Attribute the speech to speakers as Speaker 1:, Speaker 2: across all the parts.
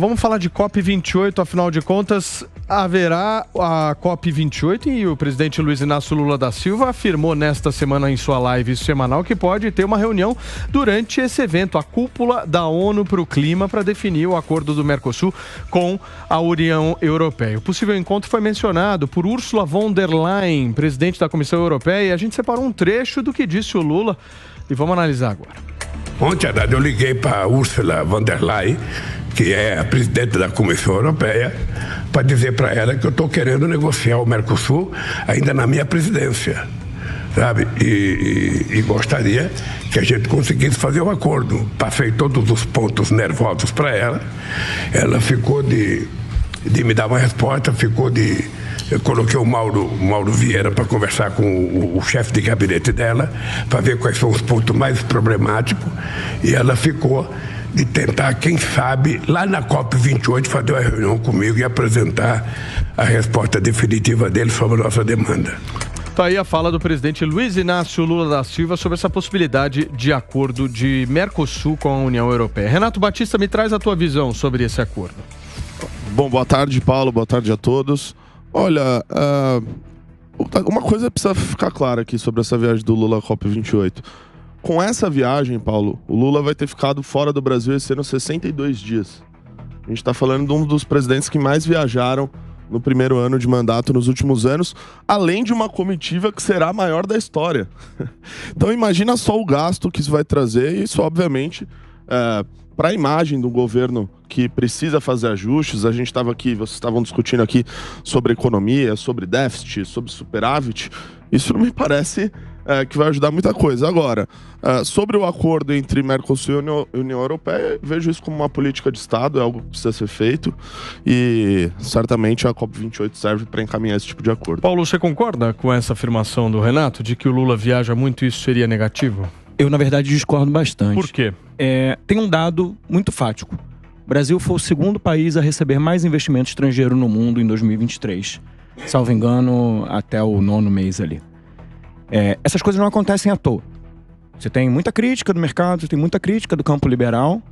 Speaker 1: Vamos falar de COP28, afinal de contas, haverá a COP28 e o presidente Luiz Inácio Lula da Silva afirmou nesta semana em sua live semanal que pode ter uma reunião durante esse evento, a cúpula da ONU para o clima, para definir o acordo do Mercosul com a União Europeia. O possível encontro foi mencionado por Ursula von der Leyen, presidente da Comissão Europeia, e a gente separou um trecho do que disse o Lula e vamos analisar agora.
Speaker 2: Ontem à tarde eu liguei para a Ursula von der Leyen, que é a presidente da Comissão Europeia, para dizer para ela que eu estou querendo negociar o Mercosul ainda na minha presidência, sabe? E gostaria que a gente conseguisse fazer um acordo. Passei todos os pontos nervosos para ela. Ela ficou de me dar uma resposta, eu coloquei o Mauro Vieira para conversar com o chefe de gabinete dela, para ver quais são os pontos mais problemáticos, e ela ficou de tentar, quem sabe, lá na COP28, fazer uma reunião comigo e apresentar a resposta definitiva dele sobre a nossa demanda.
Speaker 1: Tá aí a fala do presidente Luiz Inácio Lula da Silva sobre essa possibilidade de acordo de Mercosul com a União Europeia. Renato Batista, me traz a tua visão sobre esse acordo.
Speaker 3: Bom, boa tarde, Paulo, boa tarde a todos. Olha, uma coisa precisa ficar clara aqui sobre essa viagem do Lula à COP28. Com essa viagem, Paulo, o Lula vai ter ficado fora do Brasil esse ano 62 dias. A gente está falando de um dos presidentes que mais viajaram no primeiro ano de mandato nos últimos anos, além de uma comitiva que será a maior da história. Então imagina só o gasto que isso vai trazer, e isso obviamente para a imagem do governo que precisa fazer ajustes. A gente estava aqui, vocês estavam discutindo aqui sobre economia, sobre déficit, sobre superávit. Isso não me parece que vai ajudar muita coisa. Agora, sobre o acordo entre Mercosul e União Europeia, vejo isso como uma política de Estado, é algo que precisa ser feito, e certamente a COP28 serve para encaminhar esse tipo de acordo.
Speaker 1: Paulo, você concorda com essa afirmação do Renato, de que o Lula viaja muito e isso seria negativo?
Speaker 4: Eu, na verdade, discordo bastante.
Speaker 1: Por quê?
Speaker 4: Tem um dado muito fático. O Brasil foi o segundo país a receber mais investimento estrangeiro no mundo em 2023. Salvo engano, até o 9º mês ali. Essas coisas não acontecem à toa. Você tem muita crítica do mercado, você tem muita crítica do campo liberal,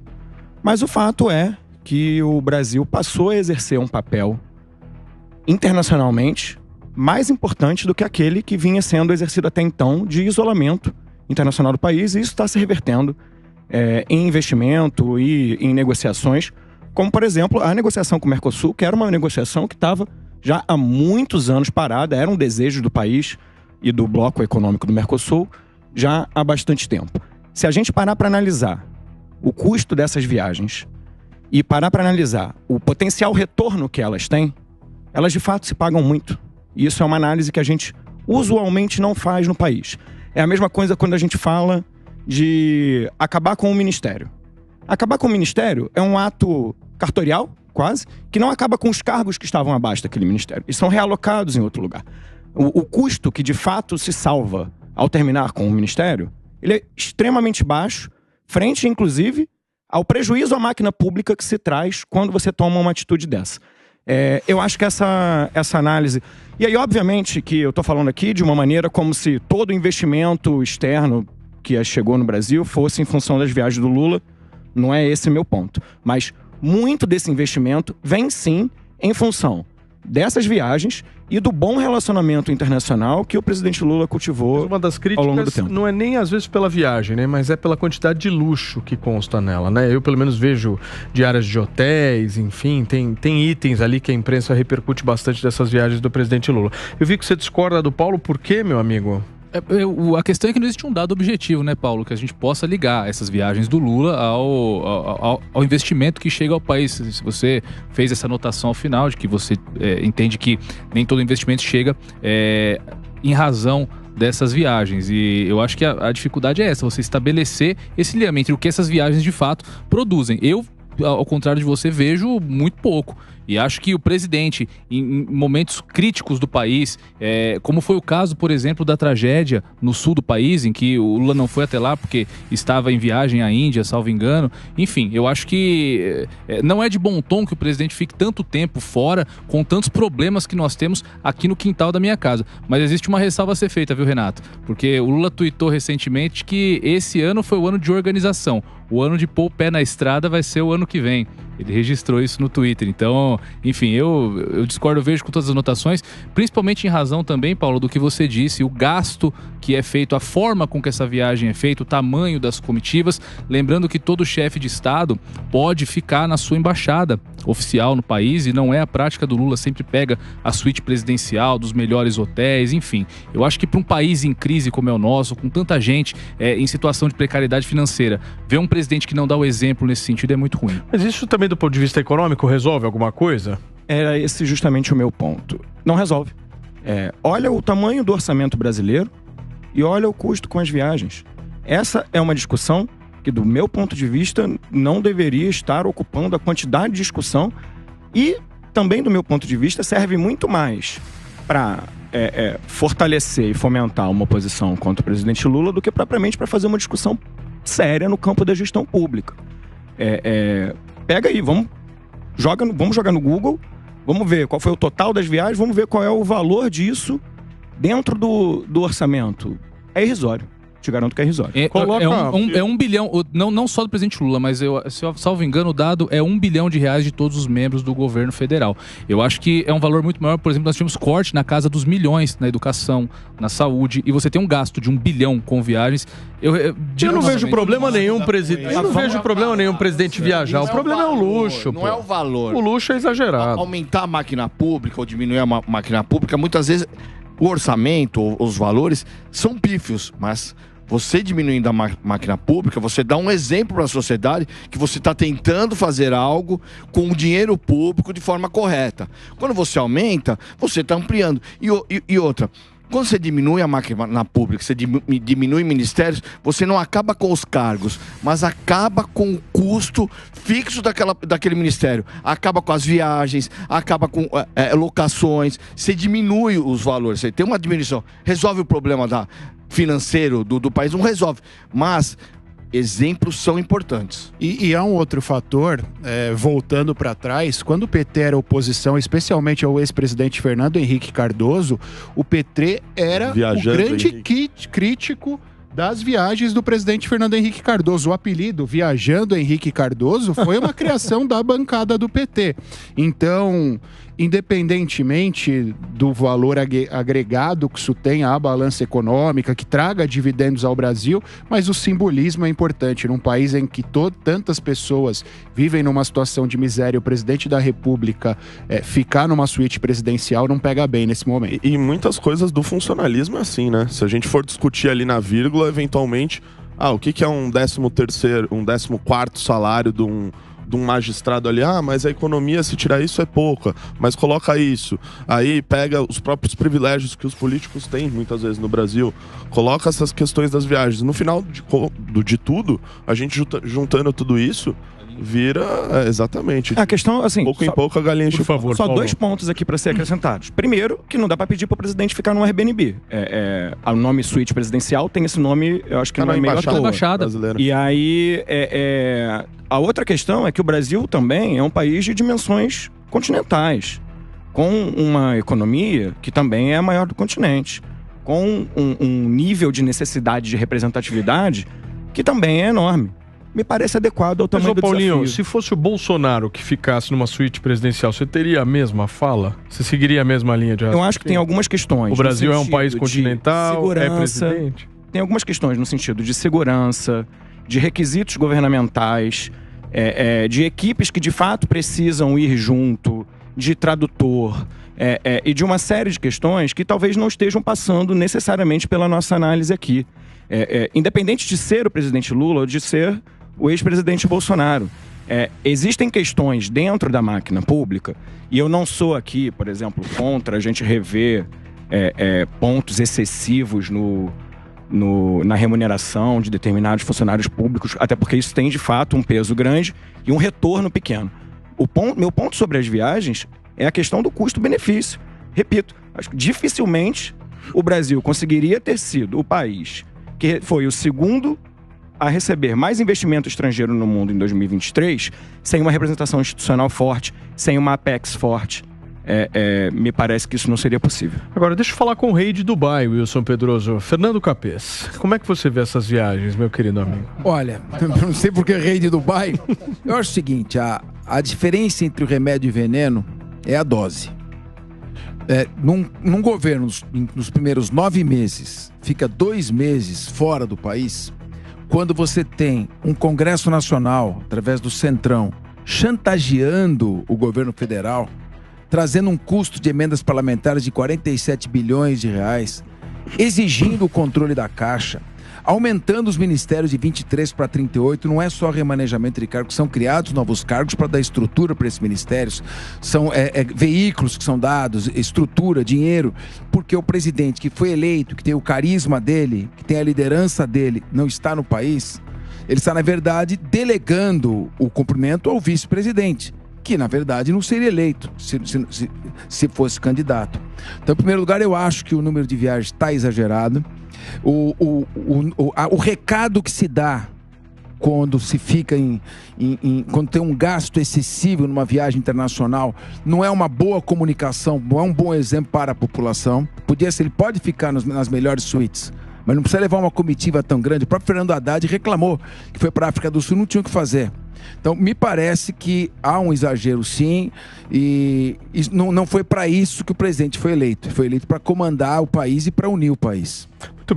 Speaker 4: mas o fato é que o Brasil passou a exercer um papel internacionalmente mais importante do que aquele que vinha sendo exercido até então de isolamento internacional do país, e isso está se revertendo em investimento e em negociações, como, por exemplo, a negociação com o Mercosul, que era uma negociação que estava já há muitos anos parada, era um desejo do país e do bloco econômico do Mercosul já há bastante tempo. Se a gente parar para analisar o custo dessas viagens e parar para analisar o potencial retorno que elas têm, elas de fato se pagam muito. E isso é uma análise que a gente usualmente não faz no país. É a mesma coisa quando a gente fala de acabar com o ministério. Acabar com o ministério é um ato cartorial, quase, que não acaba com os cargos que estavam abaixo daquele ministério e são realocados em outro lugar. O custo que de fato se salva ao terminar com o ministério, ele é extremamente baixo, frente inclusive ao prejuízo à máquina pública que se traz quando você toma uma atitude dessa. Eu acho que essa análise... E aí, obviamente, que eu estou falando aqui de uma maneira como se todo investimento externo que chegou no Brasil fosse em função das viagens do Lula. Não é esse meu ponto. Mas muito desse investimento vem, sim, em função dessas viagens e do bom relacionamento internacional que o presidente Lula cultivou
Speaker 1: uma das críticas
Speaker 4: ao longo do tempo.
Speaker 1: Não é nem às vezes pela viagem, né, mas é pela quantidade de luxo que consta nela, né? Eu pelo menos vejo diárias de hotéis, enfim, tem itens ali que a imprensa repercute bastante dessas viagens do presidente Lula. Eu vi que você discorda do Paulo, por quê, meu amigo?
Speaker 5: A questão é que não existe um dado objetivo, né, Paulo, que a gente possa ligar essas viagens do Lula ao investimento que chega ao país. Se você fez essa anotação ao final de que você entende que nem todo investimento chega em razão dessas viagens, e eu acho que a dificuldade é essa, você estabelecer esse ligamento entre o que essas viagens de fato produzem. Eu, ao contrário de você, vejo muito pouco. E acho que o presidente, em momentos críticos do país, como foi o caso, por exemplo, da tragédia no sul do país, em que o Lula não foi até lá porque estava em viagem à Índia, salvo engano. Enfim, eu acho que não é de bom tom que o presidente fique tanto tempo fora, com tantos problemas que nós temos aqui no quintal da minha casa. Mas existe uma ressalva a ser feita, viu, Renato? Porque o Lula tuitou recentemente que esse ano foi o ano de organização. O ano de pôr o pé na estrada vai ser o ano que vem. Ele registrou isso no Twitter. Então, enfim, eu discordo, eu vejo com todas as anotações, principalmente em razão também, Paulo, do que você disse, o gasto que é feito, a forma com que essa viagem é feita, o tamanho das comitivas. Lembrando que todo chefe de Estado pode ficar na sua embaixada oficial no país, e não é a prática do Lula, sempre pega a suíte presidencial dos melhores hotéis, enfim. Eu acho que para um país em crise como é o nosso, com tanta gente em situação de precariedade financeira, ver um presidente que não dá o exemplo nesse sentido é muito ruim.
Speaker 1: Mas isso também do ponto de vista econômico resolve alguma coisa?
Speaker 4: Era esse justamente o meu ponto. Não resolve. Olha o tamanho do orçamento brasileiro e olha o custo com as viagens. Essa é uma discussão que, do meu ponto de vista, não deveria estar ocupando a quantidade de discussão e, também do meu ponto de vista, serve muito mais para fortalecer e fomentar uma oposição contra o presidente Lula do que propriamente para fazer uma discussão séria no campo da gestão pública. Pega aí, vamos jogar no Google, vamos ver qual foi o total das viagens, vamos ver qual é o valor disso dentro do orçamento. É irrisório. Te garanto que é irrisório.
Speaker 5: É 1 bilhão, não só do presidente Lula, mas se eu salvo engano, o dado é 1 bilhão de reais de todos os membros do governo federal. Eu acho que é um valor muito maior. Por exemplo, nós tivemos corte na casa dos milhões na educação, na saúde, e você tem um gasto de 1 bilhão com viagens. Eu
Speaker 1: não vejo problema nenhum, presidente. Eu não vejo problema nenhum presidente viajar. O problema é o luxo.
Speaker 6: Não é o valor.
Speaker 1: O luxo é exagerado.
Speaker 6: Aumentar a máquina pública ou diminuir a máquina pública, muitas vezes o orçamento, os valores são pífios, mas você diminuindo a máquina pública, você dá um exemplo para a sociedade que você está tentando fazer algo com o dinheiro público de forma correta. Quando você aumenta, você está ampliando. E outra, quando você diminui a máquina pública, você diminui ministérios, você não acaba com os cargos, mas acaba com o custo fixo daquele ministério. Acaba com as viagens, acaba com locações, você diminui os valores, você tem uma diminuição. Resolve o problema financeiro do país? Não resolve, mas exemplos são importantes.
Speaker 7: E há um outro fator, voltando para trás, quando o PT era oposição, especialmente ao ex-presidente Fernando Henrique Cardoso, o PT era o grande crítico das viagens do presidente Fernando Henrique Cardoso. O apelido Viajando Henrique Cardoso foi uma criação da bancada do PT. Então, independentemente do valor agregado que isso tem à balança econômica, que traga dividendos ao Brasil, mas o simbolismo é importante. Num país em que tantas pessoas vivem numa situação de miséria, o presidente da República ficar numa suíte presidencial não pega bem nesse momento.
Speaker 3: E muitas coisas do funcionalismo é assim, né? Se a gente for discutir ali na vírgula, eventualmente, o que é um 13º, um 14º salário de um magistrado ali? Mas a economia, se tirar isso, é pouca, mas coloca isso, aí pega os próprios privilégios que os políticos têm muitas vezes no Brasil, coloca essas questões das viagens, no final de tudo, a gente juntando tudo isso, vira exatamente.
Speaker 4: A questão, assim,
Speaker 3: pouco em pouco a galinha enche.
Speaker 1: Por favor,
Speaker 4: só
Speaker 1: Paulo.
Speaker 4: 2 pontos aqui para ser acrescentados. Primeiro, que não dá para pedir para o presidente ficar no Airbnb. O nome suíte presidencial tem esse nome, eu acho que não é meio à toa.
Speaker 3: Brasileira.
Speaker 4: E aí, a outra questão é que o Brasil também é um país de dimensões continentais, com uma economia que também é a maior do continente, com um nível de necessidade de representatividade que também é enorme. Me parece adequado ao tamanho do
Speaker 1: Paulinho,
Speaker 4: desafio.
Speaker 1: se fosse o Bolsonaro que ficasse numa suíte presidencial, você teria a mesma fala? Você seguiria a mesma linha de raciocínio?
Speaker 4: Eu acho que tem algumas questões.
Speaker 1: O Brasil é um país continental, é presidente?
Speaker 4: Tem algumas questões no sentido de segurança, de requisitos governamentais, de equipes que de fato precisam ir junto, de tradutor, e de uma série de questões que talvez não estejam passando necessariamente pela nossa análise aqui. Independente de ser o presidente Lula ou de ser o ex-presidente Bolsonaro. Existem questões dentro da máquina pública, e eu não sou aqui, por exemplo, contra a gente rever pontos excessivos na remuneração de determinados funcionários públicos, até porque isso tem de fato um peso grande e um retorno pequeno. Meu ponto sobre as viagens é a questão do custo-benefício. Repito, acho que dificilmente o Brasil conseguiria ter sido o país que foi o segundo a receber mais investimento estrangeiro no mundo em 2023, sem uma representação institucional forte, sem uma Apex forte. me parece que isso não seria possível.
Speaker 1: Agora, deixa eu falar com o rei de Dubai, Wilson Pedroso. Fernando Capês, como é que você vê essas viagens, meu querido amigo?
Speaker 8: Olha, não sei porque rei de Dubai. Eu acho o seguinte, a diferença entre o remédio e o veneno é a dose. Num governo, nos primeiros 9 meses, fica 2 meses fora do país, quando você tem um Congresso Nacional, através do Centrão, chantageando o governo federal, trazendo um custo de emendas parlamentares de 47 bilhões de reais, exigindo o controle da Caixa, aumentando os ministérios de 23 para 38, não é só remanejamento de cargos, são criados novos cargos para dar estrutura para esses ministérios, são veículos que são dados, estrutura, dinheiro, porque o presidente que foi eleito, que tem o carisma dele, que tem a liderança dele, não está no país, ele está, na verdade, delegando o cumprimento ao vice-presidente, que, na verdade, não seria eleito se fosse candidato. Então, em primeiro lugar, eu acho que o número de viagens está exagerado. O recado que se dá quando se fica quando tem um gasto excessivo numa viagem internacional não é uma boa comunicação, não é um bom exemplo para a população. Ele pode ficar nas melhores suítes, mas não precisa levar uma comitiva tão grande. O próprio Fernando Haddad reclamou que foi para a África do Sul, não tinha o que fazer. Então, me parece que há um exagero, sim, e não foi para isso que o presidente foi eleito. Foi eleito para comandar o país e para unir o país.